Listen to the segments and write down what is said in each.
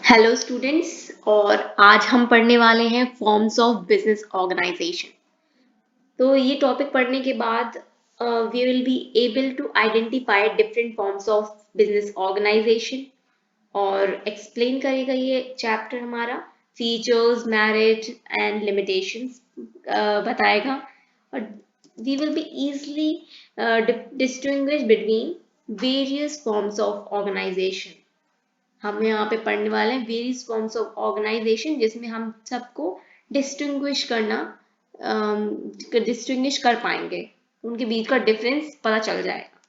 Hello students. और आज हम पढ़ने वाले हैं फॉर्म्स ऑफ बिजनेस ऑर्गेनाइजेशन। तो ये टॉपिक पढ़ने के बाद we will be able to identify different forms of business organisation. और एक्सप्लेन करेगा ये चैप्टर हमारा फीचर्स, मेरिट एंड लिमिटेशंस बताएगा। और we will be easily distinguish between various forms of organization। हम यहाँ पे पढ़ने वाले हैं वेरियस फॉर्म्स ऑफ ऑर्गेनाइजेशन, जिसमें हम सबको डिस्टिंग्विश कर पाएंगे, उनके बीच का डिफरेंस पता चल जाएगा।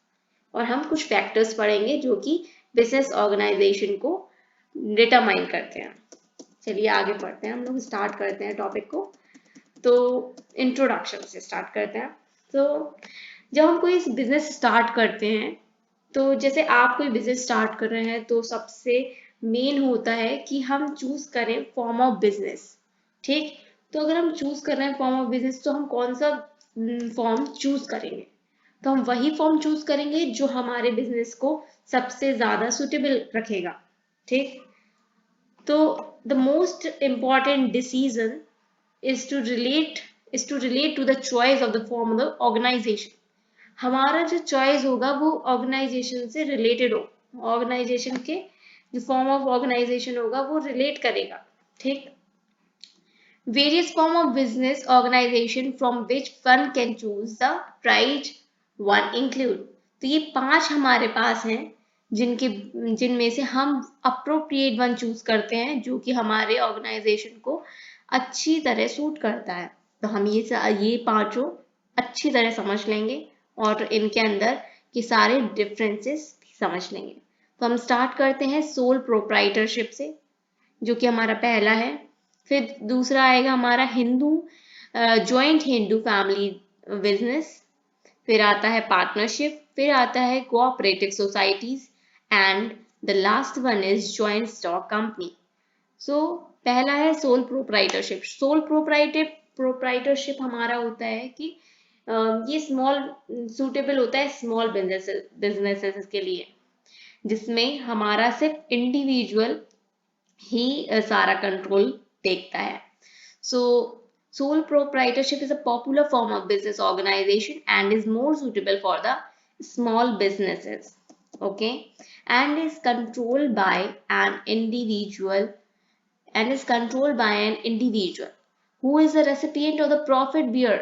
और हम कुछ फैक्टर्स पढ़ेंगे जो कि बिजनेस ऑर्गेनाइजेशन को डिटरमाइन करते हैं। चलिए आगे पढ़ते हैं, हम लोग स्टार्ट करते हैं टॉपिक को। तो इंट्रोडक्शन से स्टार्ट करते हैं। तो जब हम कोई बिजनेस स्टार्ट करते हैं, तो जैसे आप कोई बिजनेस स्टार्ट कर रहे हैं तो सबसे मेन होता है कि हम चूज करें फॉर्म ऑफ बिजनेस। ठीक, तो अगर हम चूज कर रहे हैं फॉर्म ऑफ बिजनेस, तो हम कौन सा फॉर्म चूज करेंगे? तो हम वही फॉर्म चूज करेंगे जो हमारे बिजनेस को सबसे ज्यादा सुटेबल रखेगा। ठीक, तो the most important decision is to relate to the choice of the form of the organization। हमारा जो चॉइस होगा वो ऑर्गेनाइजेशन से रिलेटेड हो, ऑर्गेनाइजेशन के जो फॉर्म ऑफ ऑर्गेनाइजेशन होगा वो रिलेट करेगा। ठीक, various form of business organisation from which one can choose the prize one include. तो ये 5 हमारे पास हैं जिनमें से हम अप्रोप्रिएट वन चूज करते हैं जो कि हमारे ऑर्गेनाइजेशन को अच्छी तरह सूट करता है। तो हम ये पांचों अच्छी तरह समझ लेंगे और इनके अंदर के सारे डिफरेंसेस समझ लेंगे। तो हम स्टार्ट करते हैं सोल प्रोप्राइटरशिप से, जो कि हमारा पहला है। फिर दूसरा आएगा हमारा जॉइंट हिंदू फैमिली बिजनेस। फिर आता है पार्टनरशिप, फिर आता है cooperative societies, and the last one is joint stock company. So पहला है सोल प्रोप्राइटरशिप। सोल प्रोप्राइटरशिप हमारा होता है कि ये सूटेबल होता है स्मॉल बिजनेसेस के लिए, जिसमें हमारा सिर्फ इंडिविजुअल ही सारा कंट्रोल देखता है। सो sole proprietorship is a popular form of business organization and is more suitable for the small businesses, okay, and is controlled by an individual who is the recipient of the profit bear,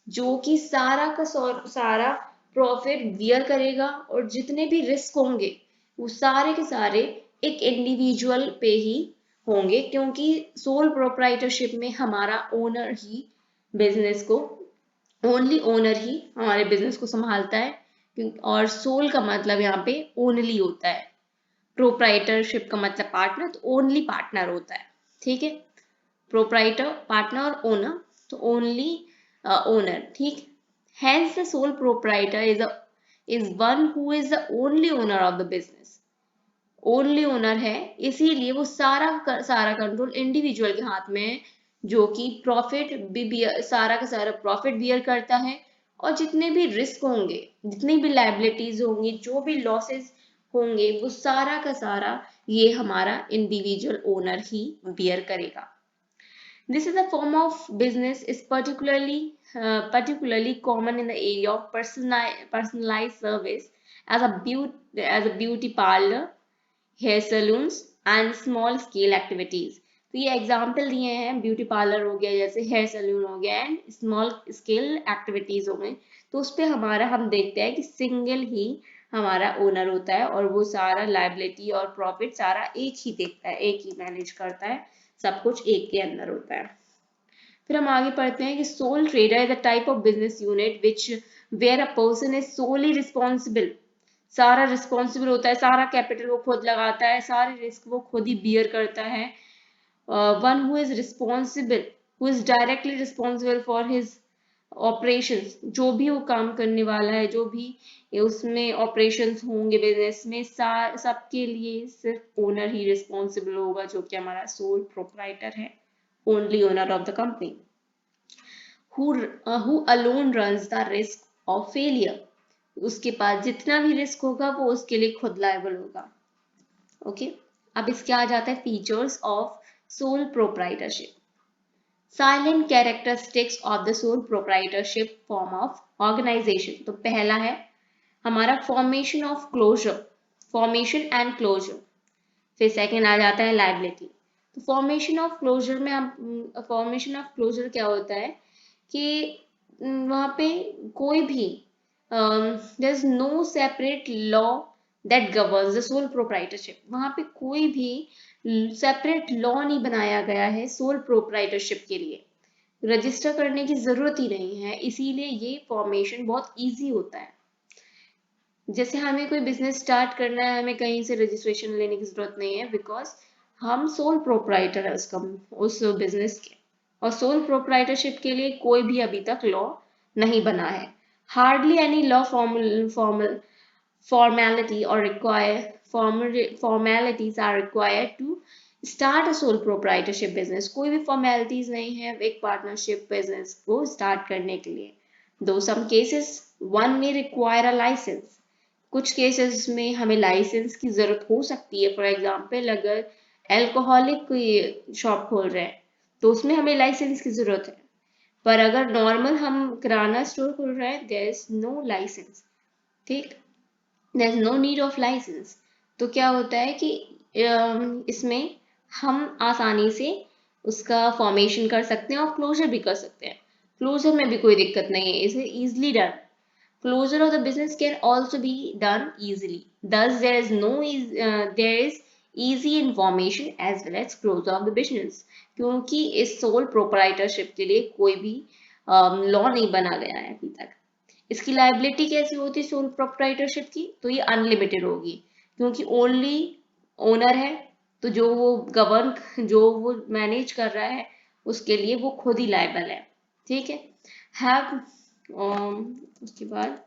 जो कि सारा का सारा profit beer करेगा, और जितने भी risk होंगे वो सारे के सारे एक इंडिविजुअल पे ही होंगे, क्योंकि सोल प्रोप्राइटरशिप में हमारा ओनर ही बिजनेस को ओनली ओनर ही हमारे बिजनेस को संभालता है। और सोल का मतलब यहाँ पे ओनली होता है, प्रोप्राइटरशिप का मतलब पार्टनर, तो ओनली पार्टनर होता है। ठीक है, प्रोप्राइटर पार्टनर और ओनर, तो ओनली ओनर। ठीक, hence the sole proprietor is one who is the only owner of the business। Only owner है, इसीलिए वो सारा कंट्रोल इंडिविजुअल के हाथ में है, जो कि सारा का सारा प्रॉफिट बियर करता है। और जितने भी रिस्क होंगे, जितनी भी लाइबिलिटीज होंगी, जो भी लॉसेस होंगे, वो सारा का सारा ये हमारा इंडिविजुअल ओनर ही बियर करेगा। This is a form of business is particularly common in the area of personalized service as a beauty parlor, hair salons and small scale activities. तो ये एग्जाम्पल दिए हैं, ब्यूटी पार्लर हो गया, जैसे hair salon हो गया, एंड स्मॉल स्केल एक्टिविटीज हो गई। तो उस पे हम देखते हैं कि सिंगल ही हमारा ओनर होता है, और वो सारा लाइबिलिटी और प्रॉफिट सारा एक ही देखता है, एक ही मैनेज करता है, सब कुछ एक के अंदर होता है। फिर हम आगे पढ़ते हैं कि sole trader is a type of business unit which where a person is solely responsible. सारा रिस्पॉन्सिबल होता है, सारा कैपिटल वो खुद लगाता है, सारे रिस्क वो खुद ही बियर करता है। One who is responsible, who is directly responsible for his operations. जो भी वो काम करने वाला है, जो भी उसमें ऑपरेशंस होंगे बिजनेस में, सबके लिए सिर्फ ओनर ही रिस्पॉन्सिबल होगा, जो कि हमारा सोल प्रोप्राइटर है, only owner of the company, who alone runs the risk of failure। उसके पास जितना भी रिस्क होगा वो उसके लिए खुद लायबल होगा। ओके, अब इसके आ जाता है features of sole proprietorship. Salient characteristics of the sole proprietorship form of organisation. तो पहला है हमारा formation of closure, formation and closure. फिर सेकंड आ जाता है लाइबिलिटी। तो फॉर्मेशन ऑफ क्लोजर में हम फॉर्मेशन ऑफ क्लोजर क्या होता है कि वहाँ पे कोई भी there is no separate law that governs the sole proprietorship. वहाँ पे कोई भी सेपरेट लॉ नहीं बनाया गया है सोल प्रोप्राइटरशिप के लिए, रजिस्टर करने की जरूरत ही नहीं है, इसीलिए ये फॉर्मेशन बहुत इजी होता है। जैसे हमें कोई बिजनेस स्टार्ट करना है, हमें कहीं से रजिस्ट्रेशन लेने की जरूरत नहीं है, बिकॉज हम सोल प्रोप्राइटर है उस बिजनेस के, और सोल प्रोप्राइटरशिप के लिए कोई भी अभी तक लॉ नहीं बना है। Hardly any law formality or formalities are required to start a sole proprietorship business। कोई भी formalities नहीं है एक पार्टनरशिप बिजनेस को स्टार्ट करने के लिए। दो some cases one may require a license। कुछ केसेस में हमें लाइसेंस की जरूरत हो सकती है। फॉर एग्जाम्पल अगर एल्कोहलिक कोई शॉप खोल रहे हैं तो उसमें हमें लाइसेंस की जरूरत है, पर अगर नॉर्मल हम किराना स्टोर खोल रहे हैं देयर इज नो लाइसेंस। ठीक, there is no need of licence. तो क्या होता है कि इसमें हम आसानी से उसका फॉर्मेशन कर सकते हैं और क्लोजर भी कर सकते हैं। क्लोजर में भी कोई दिक्कत नहीं है, इसे easily done. Closure of the business can also be done easily. Thus, there is easy information as well as closure of the business। क्योंकि इस sole proprietorship के लिए कोई भी लॉ नहीं बना गया है अभी तक। इसकी लाइबिलिटी कैसी होती है सोल प्रोप्राइटरशिप की? तो ये अनलिमिटेड होगी, क्योंकि ओनली ओनर है, तो जो वो मैनेज कर रहा है उसके लिए वो खुद ही लायबल है। ठीक है। हैव उसके बाद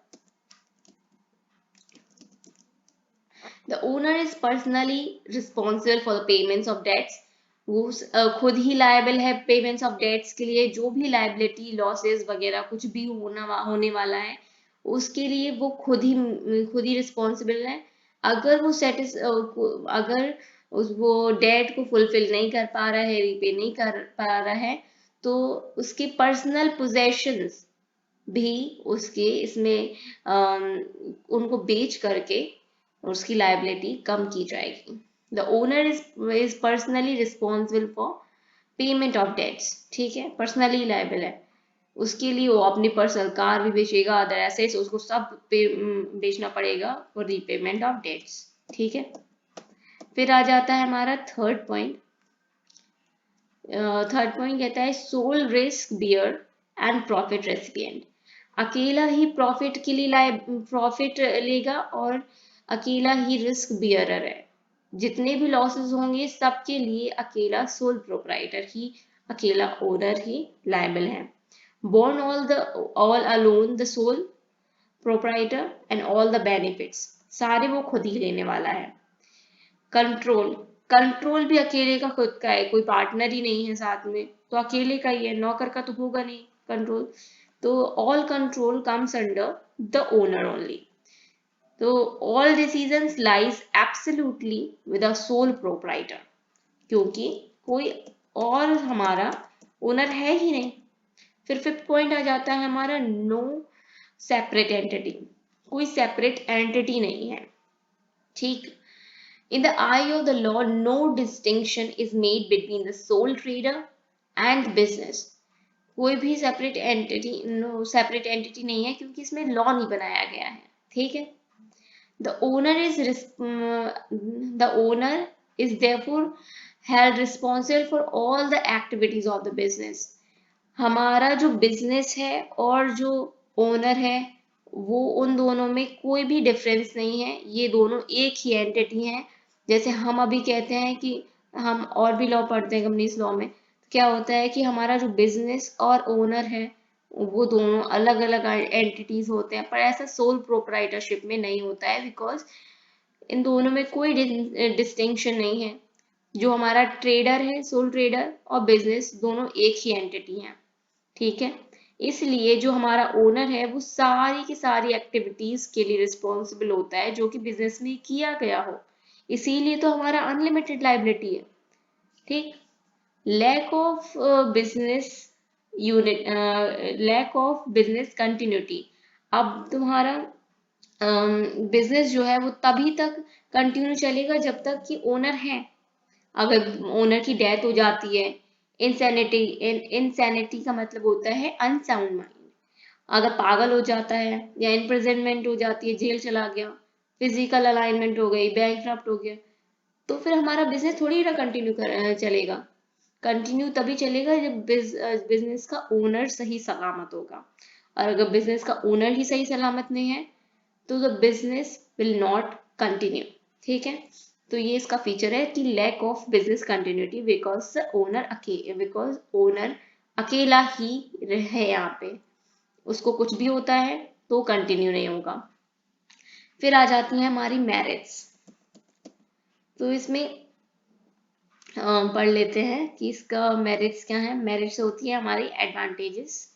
The owner is personally responsible for the payments of debts। वो खुद ही लायबल है पेमेंट्स ऑफ डेट्स के लिए। जो भी लाइबिलिटी लॉसेस वगैरह कुछ भी होने वाला है उसके लिए वो खुद ही रिस्पॉन्सिबल है। अगर अगर वो डेट को फुलफिल नहीं कर पा रहा है, रीपे नहीं कर पा रहा है, तो उसके पर्सनल पोजेशंस भी उसके इसमें उनको बेच करके उसकी लायबिलिटी कम की जाएगी। The owner is personally responsible for payment of debts. ठीक है, पर्सनली लायबल है, उसके लिए वो अपनी पर्सनल कार भी बेचेगा, अदर एसेट्स उसको सब बेचना पड़ेगा फॉर रीपेमेंट ऑफ डेट्स। ठीक है। फिर आ जाता है हमारा थर्ड पॉइंट। कहता है sole risk bearer and profit recipient. अकेला ही प्रॉफिट लेगा और अकेला ही रिस्क बियरर है। जितने भी लॉसेस होंगे सबके लिए अकेला सोल प्रोप्राइटर ही, अकेला ओनर ही लायबल है। born all alone the sole proprietor and all the benefits। सारे वो खुद ही लेने वाला है। कंट्रोल कंट्रोल भी अकेले का खुद का है, कोई पार्टनर ही नहीं है साथ में, तो अकेले का ही है, नौकर का तो होगा नहीं कंट्रोल। तो all control comes under the owner only. तो all decisions lies absolutely with a sole proprietor, क्योंकि कोई और हमारा ओनर है ही नहीं। फिर फिफ्थ पॉइंट आ जाता है हमारा नो सेपरेट एंटिटी। कोई सेपरेट एंटिटी नहीं है। ठीक। In the eye of the law, no distinction is made between the sole trader and business। कोई भी सेपरेट एंटिटी नहीं है, क्योंकि इसमें लॉ नहीं बनाया गया है। ठीक है। The owner is therefore held responsible for all the activities of the business। हमारा जो बिजनेस है और जो ओनर है वो उन दोनों में कोई भी डिफरेंस नहीं है, ये दोनों एक ही एंटिटी हैं। जैसे हम अभी कहते हैं कि हम और भी लॉ पढ़ते हैं कंपनीज लॉ में, तो क्या होता है कि हमारा जो बिजनेस और ओनर है वो दोनों अलग अलग एंटिटीज होते हैं, पर ऐसा सोल प्रोप्राइटरशिप में नहीं होता है, बिकॉज इन दोनों में कोई डिस्टिंक्शन नहीं है। जो हमारा ट्रेडर है, सोल ट्रेडर, और बिजनेस दोनों एक ही एंटिटी हैं। ठीक है। इसलिए जो हमारा ओनर है वो सारी की सारी एक्टिविटीज के लिए रिस्पॉन्सिबल होता है जो कि बिजनेस में किया गया हो। इसीलिए तो हमारा अनलिमिटेड लाइबिलिटी है। ठीक। Lack of business unit, lack of business continuity. अब तुम्हारा बिजनेस जो है वो तभी तक कंटिन्यू चलेगा जब तक कि ओनर है। अगर ओनर की डेथ हो जाती है, इंसैनिटी, इंसैनिटी का मतलब होता है अनसाउंड माइंड। अगर पागल हो जाता है या इम्प्रिजनमेंट हो जाती है, जेल चला गया, फिजिकल अलाइनमेंट हो गई, बैंकरप्ट हो गया, तो फिर हमारा बिजनेस थोड़ी ना कंटिन्यू चलेगा। कंटिन्यू तभी चलेगा जब बिजनेस का ओनर सही सलामत होगा। और अगर बिजनेस का ओनर ही सही सलामत नहीं है तो the business will not continue. ठीक है। तो ये इसका फीचर है कि lack of business continuity because owner अकेला ही है यहाँ पे, उसको कुछ भी होता है तो कंटिन्यू नहीं होगा। फिर आ जाती हैं हमारी मेरिट्स। तो इसमें पढ़ लेते हैं कि इसका मेरिट्स क्या है। मेरिट्स होती है हमारी एडवांटेजेस।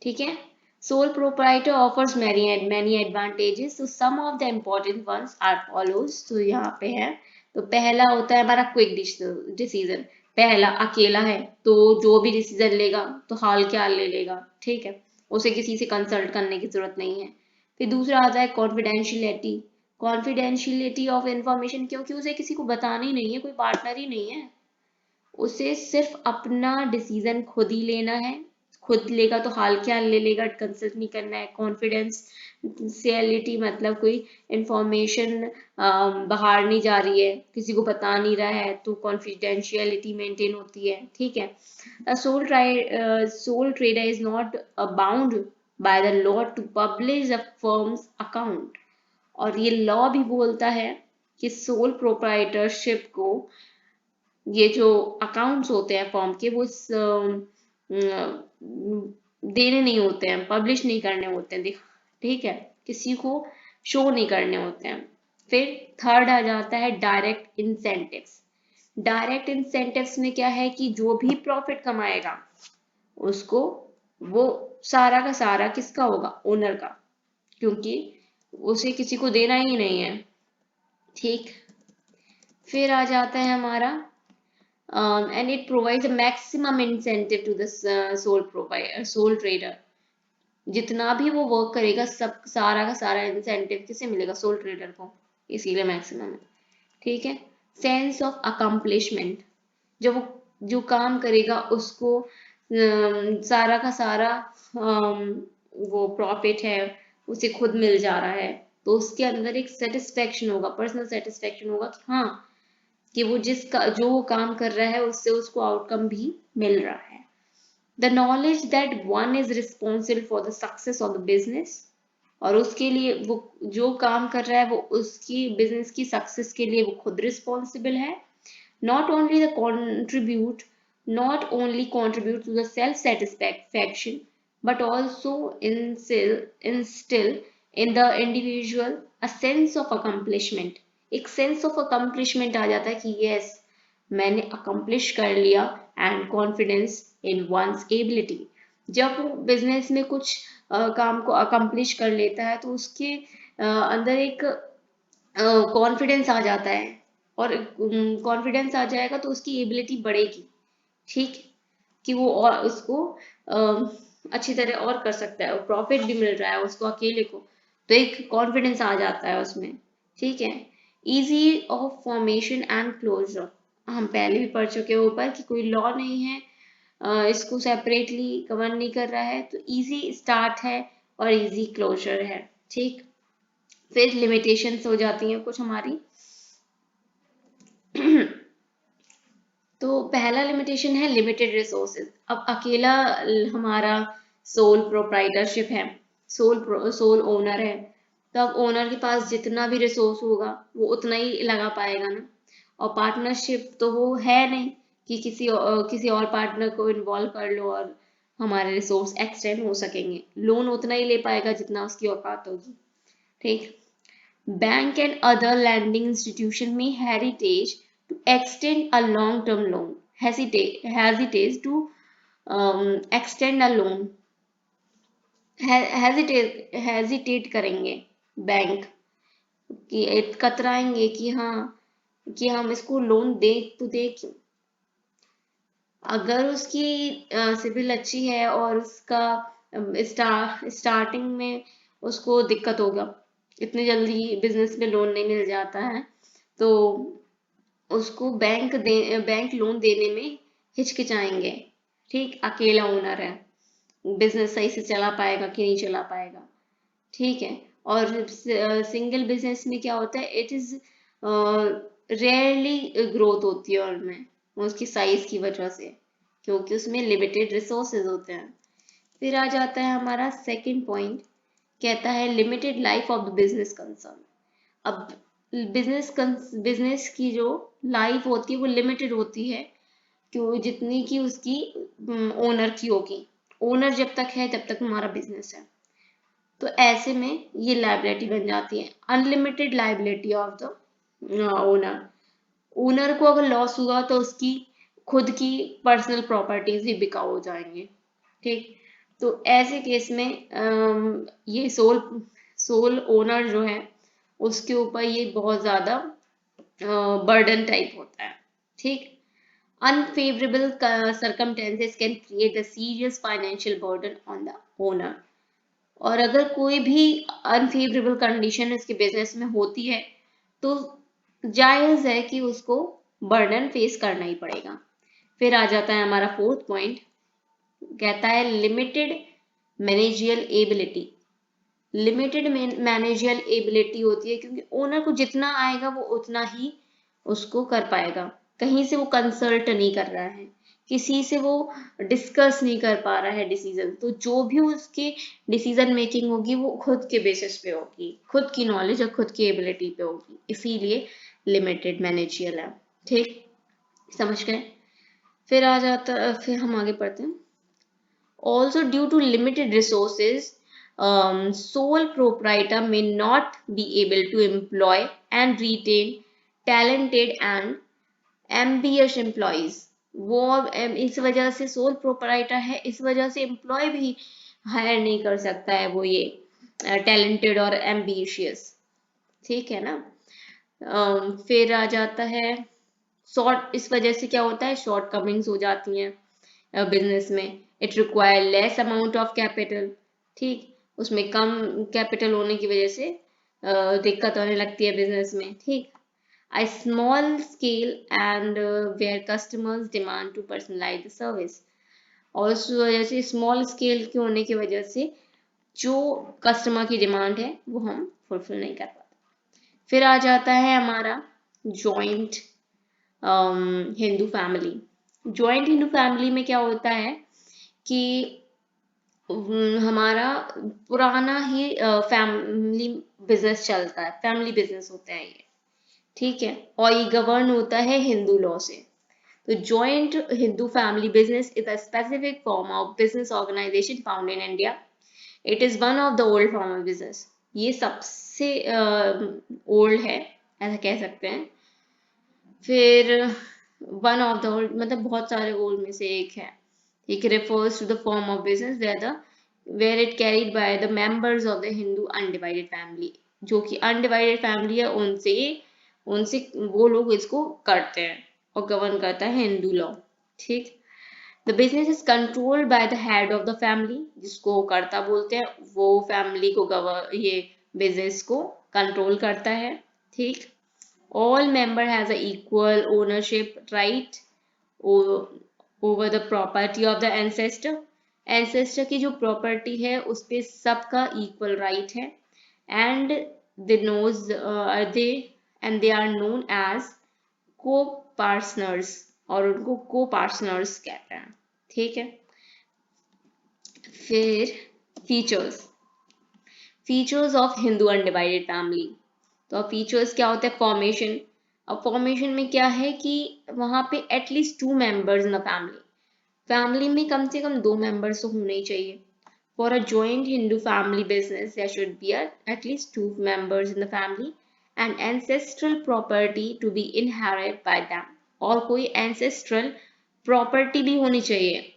ठीक है। Sole proprietor offers many advantages, तो some of the important ones are follows. तो यहाँ पे है, तो पहला होता है हमारा क्विक डिसीजन। पहला, अकेला है तो जो भी डिसीजन लेगा तो हाल के हाल ले लेगा। ठीक है, उसे किसी से कंसल्ट करने की जरूरत नहीं है। फिर दूसरा आता है कॉन्फिडेंशियलिटी। कॉन्फिडेंशियलिटी ऑफ इंफॉर्मेशन, क्योंकि उसे किसी को बताना ही नहीं है, कोई पार्टनर ही नहीं है, उसे सिर्फ अपना डिसीजन खुद ही लेना है। खुद लेगा तो हाल क्या ले लेगा, कंसल्ट नहीं करना है। कॉन्फिडेंशियलिटी मतलब कोई इंफॉर्मेशन बाहर नहीं जा रही है, किसी को बता नहीं रहा है, तो कॉन्फिडेंशियलिटी मेंटेन होती है। ठीक है। Sole trader is not bound by the law to publish the firm's account. और ये लॉ भी बोलता है कि सोल प्रोप्राइटरशिप को ये जो अकाउंट्स होते हैं फॉर्म के, वो देने नहीं होते हैं, पब्लिश नहीं करने होते हैं। ठीक है, किसी को शो नहीं करने होते हैं। फिर थर्ड आ जाता है डायरेक्ट इंसेंटिव्स। डायरेक्ट इंसेंटिव्स में क्या है कि जो भी प्रॉफिट कमाएगा उसको, वो सारा का सारा किसका होगा, ओनर का, क्योंकि उसे किसी को देना ही नहीं है। ठीक। फिर आ जाता है हमारा and it provides a maximum incentive to the sole trader। जितना भी वो वर्क करेगा सब सारा का सारा इंसेंटिव किसे मिलेगा, सोल ट्रेडर को, इसीलिए मैक्सिमम है। ठीक है। सेंस ऑफ अकम्पलिशमेंट, जब वो जो काम करेगा उसको सारा का सारा वो प्रॉफिट है उसे खुद मिल जा रहा है, तो उसके अंदर एक सेटिस्फेक्शन होगा, पर्सनल सेटिस्फेक्शन होगा कि हाँ, कि वो जो वो काम कर रहा है उससे उसको आउटकम भी मिल रहा है। The knowledge that one is responsible for the success of the business, और उसके लिए वो जो काम कर रहा है वो उसकी बिजनेस की सक्सेस के लिए वो खुद रिस्पॉन्सिबल है। not only the contribute not only contribute to the self satisfaction but also instill in the individual a sense of accomplishment। एक sense of accomplishment आ जाता है कि yes, मैंने accomplish कर लिया, and confidence in one's ability। जब वो business में कुछ काम को accomplish कर लेता है तो उसके अंदर एक कॉन्फिडेंस आ जाता है, और कॉन्फिडेंस आ जाएगा तो उसकी एबिलिटी बढ़ेगी। ठीक। कि वो और उसको अच्छी तरह और कर सकता है, प्रॉफिट भी मिल रहा है उसको अकेले को, तो एक कॉन्फिडेंस आ जाता है उसमें। ठीक है। Easy of formation and closure, हम पहले भी पढ़ चुके हैं ऊपर कि कोई लॉ नहीं है, इसको सेपरेटली कवर नहीं कर रहा है, तो इजी स्टार्ट है और इजी क्लोजर है। ठीक। फिर लिमिटेशंस हो जाती हैं कुछ हमारी। तो पहला लिमिटेशन है लिमिटेड रिसोर्सेज। अब अकेला हमारा सोल प्रोप्राइटरशिप है, सोल ओनर है, तब ओनर के पास जितना भी रिसोर्स होगा वो उतना ही लगा पाएगा ना। और पार्टनरशिप तो वो है नहीं कि किसी और पार्टनर को इन्वॉल्व कर लो और हमारे रिसोर्स एक्सटेंड हो सकेंगे। लोन उतना ही ले पाएगा जितना उसकी औकात होगी। ठीक। Bank and other lending institution may heritage to extend a long-term loan. Hesitate to extend a loan. Hesitate करेंगे बैंक कि कतराएंगे कि हाँ कि हम इसको लोन दे तो दे क्यों। अगर उसकी सिविल अच्छी है और उसका स्टार्टिंग में उसको दिक्कत होगा, इतनी जल्दी बिजनेस में लोन नहीं मिल जाता है, तो उसको बैंक लोन देने में हिचकिचाएंगे। ठीक, अकेला ओनर है, बिजनेस सही से चला पाएगा कि नहीं चला पाएगा। ठीक है। और सिंगल बिजनेस में क्या होता है, इट इज रेयरली ग्रोथ होती है उनमें, उसकी साइज की वजह से, क्योंकि उसमें लिमिटेड रिसोर्सेज होते हैं। फिर आ जाता है हमारा सेकंड पॉइंट, कहता है limited life of the business concern. अब बिजनेस की जो लाइफ होती है वो लिमिटेड होती है, क्यों, जितनी की उसकी ओनर की होगी। ओनर जब तक है तब तक हमारा बिजनेस है। तो ऐसे में ये लाइबिलिटी बन जाती है, unlimited liability of the owner. Owner को अगर लॉस हुआ तो उसकी खुद की पर्सनल प्रॉपर्टीज भी बिकाऊ हो जाएंगे। ठीक, तो ऐसे केस में ये सोल ओनर जो है उसके ऊपर ये बहुत ज्यादा बर्डन टाइप होता है। ठीक, unfavorable circumstances can create a serious financial burden on the owner। और अगर कोई भी अनफेवरेबल कंडीशन इसके बिजनेस में होती है तो जायज है कि उसको बर्डन फेस करना ही पड़ेगा। फिर आ जाता है हमारा फोर्थ पॉइंट, कहता है limited meningeal ability. Limited meningeal ability होती है क्योंकि ओनर को जितना आएगा वो उतना ही उसको कर पाएगा, कहीं से वो कंसल्ट नहीं कर रहा है, किसी से वो डिस्कस नहीं कर पा रहा है डिसीजन। तो जो भी उसकी डिसीजन मेकिंग होगी वो खुद के बेसिस पे होगी, खुद की नॉलेज और खुद की एबिलिटी पे होगी, इसीलिए लिमिटेड मैनेजियल है। ठीक, समझ गए। फिर हम आगे पढ़ते हैं। Also, due to limited resources, sole proprietor may not be able to employ and retain talented and ambitious employees। वो अब इस वजह से सोल प्रोपराइटर है, इस वजह से एम्प्लॉय भी हायर नहीं कर सकता है वो, ये टैलेंटेड और एम्बिशियस। ठीक है ना। फिर आ जाता है शॉर्ट, इस वजह से क्या होता है, शॉर्ट कमिंग्स हो जाती हैं बिजनेस में। It require less amount of capital. ठीक, उसमें कम कैपिटल होने की वजह से दिक्कत होने लगती है बिजनेस में। ठीक, a small scale and where customers demand to personalize the service। और उस वजह से स्मॉल स्केल के होने की वजह से जो कस्टमर की डिमांड है वो हम फुलफिल नहीं कर पाते। फिर आ जाता है हमारा joint Hindu family. Joint Hindu family में क्या होता है कि हमारा पुराना ही फैमिली बिजनेस चलता है, फैमिली बिजनेस होता है ये। ठीक है, और ये गवर्न होता है हिंदू लॉ से। तो joint Hindu family business is a specific form of business organisation found in India. It is one of the old form of business. ये सबसे ओल्ड है, ऐसा कह सकते हैं। फिर वन ऑफ द ओल्ड मतलब बहुत सारे ओल्ड में से एक है। It refers to the form of business where it carried by the members of the Hindu undivided family। जो कि अनडिवाइडेड फैमिली है उनसे उनसे वो लोग इसको करते हैं और गवर्न करता है हिंदू लॉ। ठीक, the business is controlled by the head of the family, जिसको कर्ता बोलते हैं, वो फैमिली को ये बिजनेस को कंट्रोल करता है। ठीक, all member has a equal ownership right over the property of the ancestor। ancestor की जो प्रॉपर्टी है उस पे सबका इक्वल राइट है। And they knows they and they are known as co partners, और उनको को पार्टनर्स कहते हैं। ठीक है। फिर features of Hindu undivided family. तो अब फीचर्स क्या होता है, फॉर्मेशन। अब फॉर्मेशन में क्या है कि वहां पे at least 2 members in the family, family में कम से कम 2 मेंबर्स तो होने ही चाहिए। For a joint Hindu family business there should be at least 2 members in the family and ancestral property to be inherited by them. और कोई एंसेस्ट्रल प्रॉपर्टी भी होनी चाहिए,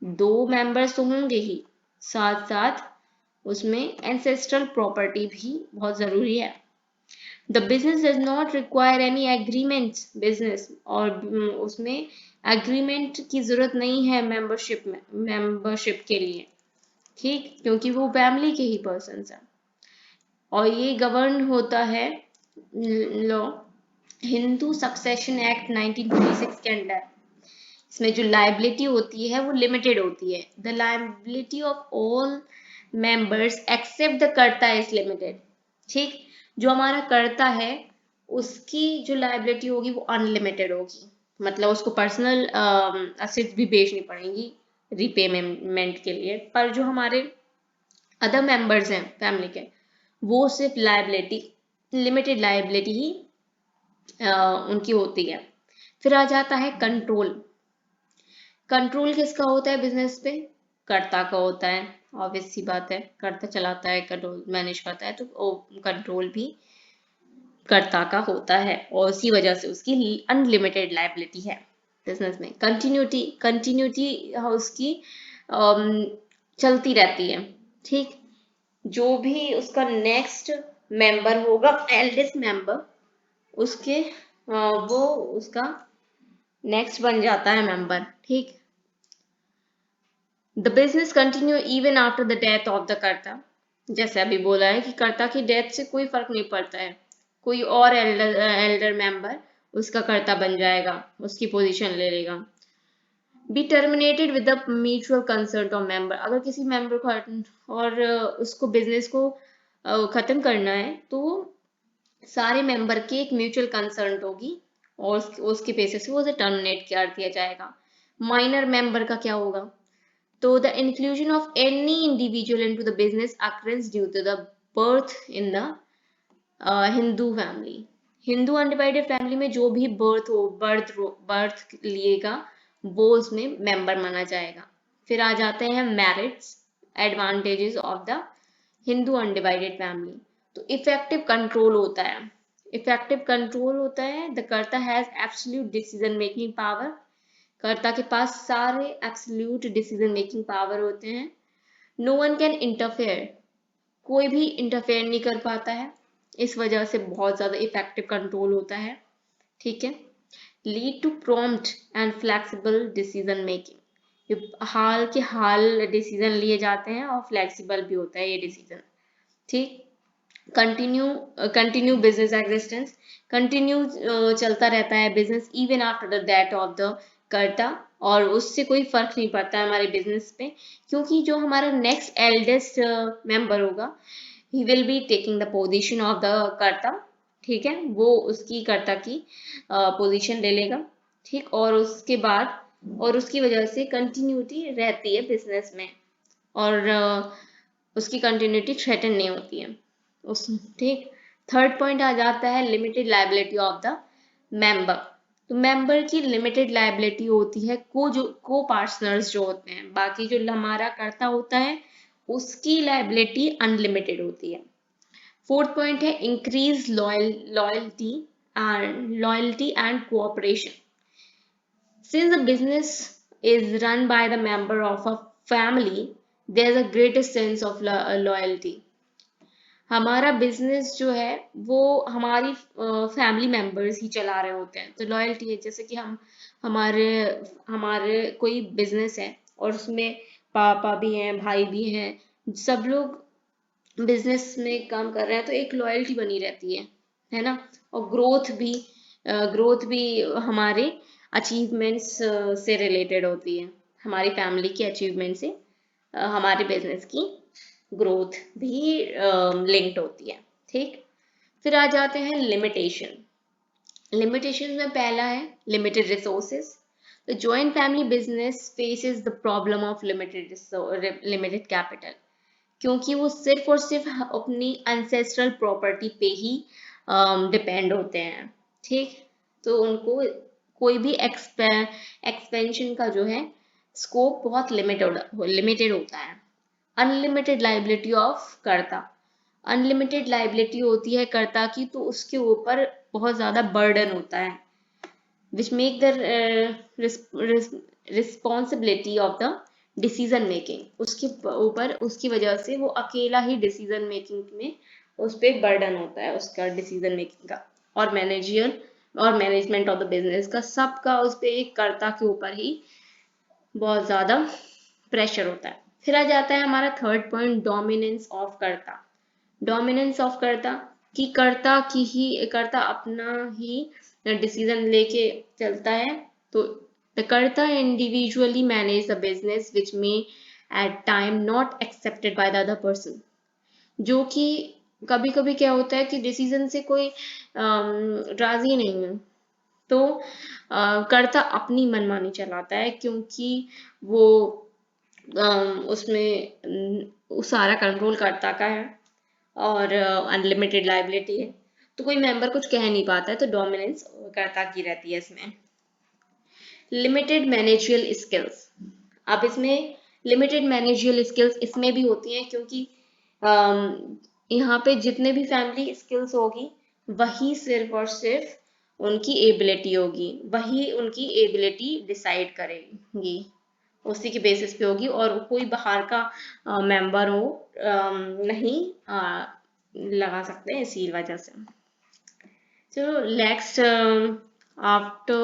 2 मेंबर्स तो होंगे ही, साथ साथ उसमें एंसेस्ट्रल प्रॉपर्टी भी बहुत जरूरी है। The business does not require any agreement, business और उसमें एग्रीमेंट की जरूरत नहीं है मेंबरशिप के लिए, ठीक, क्योंकि वो फैमिली के ही पर्सन हैं। और ये गवर्न होता है लॉ हिंदू सक्सेशन एक्ट 1926 के अंडर। इसमें जो लाइबिलिटी होती है वो लिमिटेड होती है। The liability of all members except the karta is limited, ठीक, जो हमारा कर्ता है उसकी जो लाइबिलिटी होगी वो अनलिमिटेड होगी, मतलब उसको पर्सनल असेट्स भी बेचनी पड़ेंगी रिपेमेंट के लिए, पर जो हमारे अदर मेंबर्स हैं फैमिली के, वो सिर्फ लाइबिलिटी, लिमिटेड लाइबिलिटी ही उनकी होती है। फिर आ जाता है कंट्रोल। कंट्रोल किसका होता है बिजनेस पे? कर्ता का होता है, ऑब्वियस सी बात है, कर्ता चलाता है, कंट्रोल मैनेज करता है, तो कंट्रोल भी कर्ता का होता है और उसी वजह से उसकी अनलिमिटेड लाइबिलिटी है बिजनेस में। कंटिन्यूटी, कंटिन्यूटी उसकी चलती रहती है, ठीक, जो भी उसका नेक्स्ट मेंबर होगा, एल्डेस्ट मेंबर, उसके वो उसका नेक्स्ट बन जाता है मेंबर, ठीक। The business continue even after the death of the कर्ता, जैसे अभी बोला है कि कर्ता की डेथ से कोई फर्क नहीं पड़ता है, कोई और एल्डर मेंबर उसका कर्ता बन जाएगा, उसकी पोजीशन ले लेगा। Be terminated with the mutual concert of member, अगर किसी मेंबर को और उसको बिजनेस को खत्म करना है तो सारे मेंबर की एक म्यूचुअल कंसर्ट होगी और उसके बेसिस से वो उसे टर्मिनेट कर दिया जाएगा। माइनर मेंबर का क्या होगा? तो the inclusion of any individual into the business occurrence due to the birth in the Hindu family, Hindu undivided family में जो भी बर्थ लिएगा वो उसमें मेंबर माना जाएगा। फिर आ जाते हैं merits, advantages of the Hindu undivided family. तो इफेक्टिव कंट्रोल होता है, इफेक्टिव कंट्रोल होता है, द कर्ता has absolute decision making power, कर्ता के पास सारे एब्सोल्यूट डिसीजन मेकिंग पावर होते हैं। नो वन कैन इंटरफेयर, कोई भी इंटरफेयर नहीं कर पाता है, इस वजह से बहुत ज्यादा इफेक्टिव कंट्रोल होता है, ठीक है। Lead to prompt and flexible decision making, हाल के हाल डिसीजन लिए जाते हैं और फ्लेक्सिबल भी होता है ये डिसीजन, ठीक। कंटिन्यू बिजनेस एग्जिस्टेंस, कंटिन्यू चलता रहता है business even after the death of the कर्ता, और उससे कोई फर्क नहीं पड़ता है हमारे बिजनेस पे, क्योंकि जो हमारा नेक्स्ट एल्डेस्ट मेंबर होगा he will be taking the position of the कर्ता, ठीक है, वो उसकी कर्ता की पोजीशन ले लेगा, ठीक, और उसके बाद और उसकी वजह से कंटिन्यूटी रहती है बिजनेस में, और उसकी कंटिन्यूटी थ्रेटन नहीं होती है उस, ठीक। थर्ड पॉइंट आ जाता है limited liability of the member. तो मेंबर की लिमिटेड लाइबिलिटी होती है, को पार्टनर्स जो होते हैं, बाकी जो हमारा कर्ता होता है उसकी लाइबिलिटी अनलिमिटेड होती है। फोर्थ पॉइंट है increase loyalty and cooperation. Since the business is run by the member of a family, there's a greater sense of loyalty. हमारा बिजनेस जो है वो हमारी फैमिली मेंबर्स ही चला रहे होते हैं, तो लॉयल्टी है, जैसे कि हमारे हमारे कोई बिजनेस है और उसमें पापा भी हैं, भाई भी हैं, सब लोग बिजनेस में काम कर रहे हैं, तो एक लॉयल्टी बनी रहती है ना। और ग्रोथ भी हमारे अचीवमेंट्स से रिलेटेड होती है, हमारी फैमिली की अचीवमेंट से हमारे बिजनेस की ग्रोथ भी लिंक्ड होती है, ठीक। फिर आ जाते हैं लिमिटेशन। लिमिटेशन में पहला है limited resources. The joint family business faces the problem of limited capital, क्योंकि वो सिर्फ और सिर्फ अपनी एंसेस्ट्रल प्रॉपर्टी पे ही डिपेंड होते हैं, ठीक। तो उनको कोई भी एक्सपेंशन का जो है स्कोप बहुत लिमिटेड होता है। अनलिमिटेड लाइबिलिटी ऑफ कर्ता, अनलिमिटेड लाइबिलिटी होती है कर्ता की, तो उसके ऊपर बहुत ज्यादा बर्डन होता है, which make the responsibility of the decision making, उसके ऊपर उसकी वजह से वो अकेला ही डिसीजन मेकिंग में उस पर बर्डन होता है उसका डिसीजन मेकिंग का, और मैनेजियर और मैनेजमेंट ऑफ द बिजनेस का, सबका उस पर एक कर्ता के ऊपर ही बहुत ज़्यादा प्रेशर होता है। फिर आ जाता है हमारा थर्ड पॉइंट, डोमिनेंस ऑफ कर्ता। डोमिनेंस ऑफ कर्ता कि कर्ता अपना ही डिसीजन लेके चलता है। तो the karta individually manage the business which may at time not accepted by the other person. जो कि कभी कभी क्या होता है कि डिसीजन से कोई राजी नहीं है, तो कर्ता अपनी मनमानी चलाता है, क्योंकि वो उसमें सारा कंट्रोल कर्ता का है और अनलिमिटेड लाइबिलिटी है, तो कोई मेंबर कुछ कह नहीं पाता है, तो डोमिनेंस कर्ता की रहती है इसमें। लिमिटेड मैनेजियल स्किल्स, अब इसमें लिमिटेड मैनेजियल स्किल्स इसमें भी होती हैं, क्योंकि यहाँ पे जितने भी फैमिली स्किल्स होगी वही सिर्फ और सिर्फ उनकी एबिलिटी होगी, वही उनकी एबिलिटी डिसाइड करेगी, उसी के बेसिस पे होगी, और कोई बाहर का मेंबर हो नहीं लगा सकते इसी वजह से। So next, after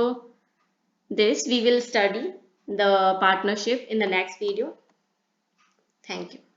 this we will study the partnership in the next video. Thank you.